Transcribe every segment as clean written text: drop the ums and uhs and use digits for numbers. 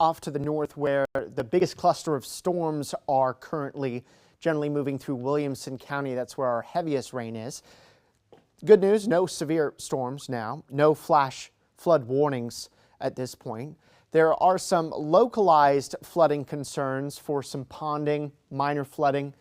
off to the north where the biggest cluster of storms are currently generally moving through Williamson County. That's where our heaviest rain is. Good news, no severe storms now, no flash flood warnings at this point. There are some localized flooding concerns for some ponding, minor flooding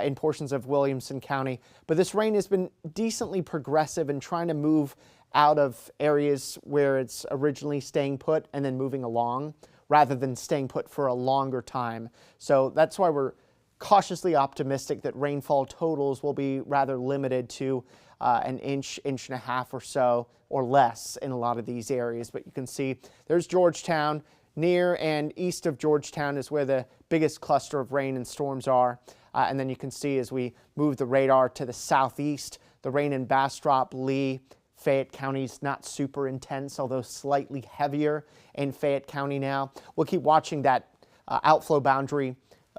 in portions of Williamson County, but this rain has been decently progressive and trying to move out of areas where it's originally staying put and then moving along rather than staying put for a longer time. So that's why we're cautiously optimistic that rainfall totals will be rather limited to an inch, inch and a half or so or less in a lot of these areas. But you can see there's Georgetown. Near and east of Georgetown is where the biggest cluster of rain and storms are. And then you can see as we move the radar to the southeast, the rain in Bastrop, Lee, Fayette County's not super intense, although slightly heavier in Fayette County now. We'll keep watching that outflow boundary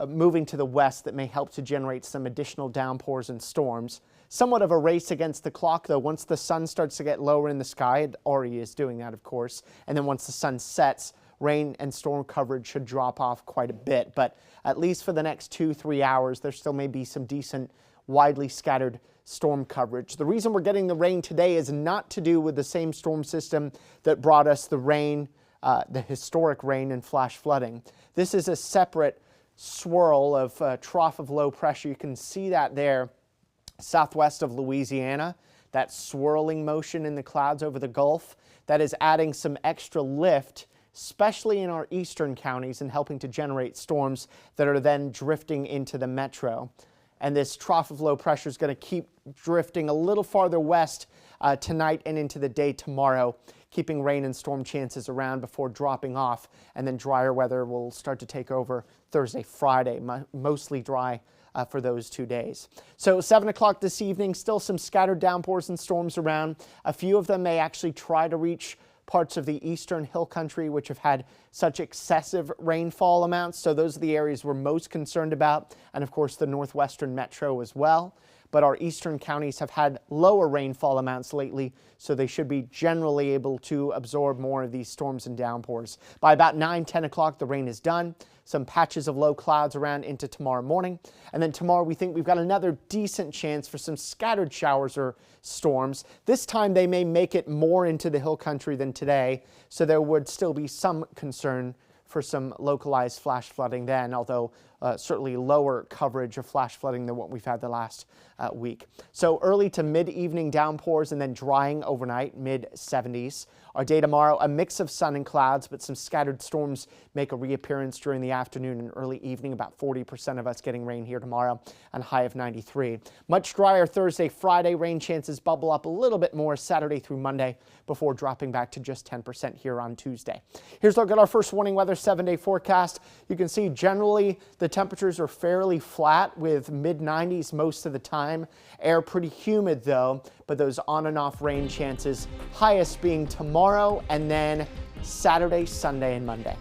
moving to the west that may help to generate some additional downpours and storms. Somewhat of a race against the clock, though. Once the sun starts to get lower in the sky, it already is doing that, of course, and then once the sun sets, rain and storm coverage should drop off quite a bit. But at least for the next 2-3 hours, there still may be some decent, widely scattered storm coverage. The reason we're getting the rain today is not to do with the same storm system that brought us the rain, the historic rain and flash flooding. This is a separate swirl of trough of low pressure. You can see that there southwest of Louisiana, that swirling motion in the clouds over the Gulf. That is adding some extra lift, especially in our eastern counties, and helping to generate storms that are then drifting into the metro. And this trough of low pressure is going to keep drifting a little farther west tonight and into the day tomorrow, keeping rain and storm chances around before dropping off. And then drier weather will start to take over Thursday, Friday, mostly dry for those 2 days. So 7 o'clock this evening, still some scattered downpours and storms around. A few of them may actually try to reach parts of the eastern hill country, which have had such excessive rainfall amounts. So those are the areas we're most concerned about. And of course, the northwestern metro as well. But our eastern counties have had lower rainfall amounts lately, so they should be generally able to absorb more of these storms and downpours. By about 9-10 o'clock, the rain is done. Some patches of low clouds around into tomorrow morning. And then tomorrow, we think we've got another decent chance for some scattered showers or storms. This time, they may make it more into the hill country than today, so there would still be some concern for some localized flash flooding then, although certainly lower coverage of flash flooding than what we've had the last week. So early to mid-evening downpours and then drying overnight, mid-70s. Our day tomorrow, a mix of sun and clouds, but some scattered storms make a reappearance during the afternoon and early evening. About 40% of us getting rain here tomorrow, and a high of 93. Much drier Thursday, Friday. Rain chances bubble up a little bit more Saturday through Monday before dropping back to just 10% here on Tuesday. Here's a look at our first warning weather 7-day forecast. You can see generally the temperatures are fairly flat with mid-90s most of the time. Air pretty humid though, but those on and off rain chances, highest being tomorrow and then Saturday, Sunday, and Monday.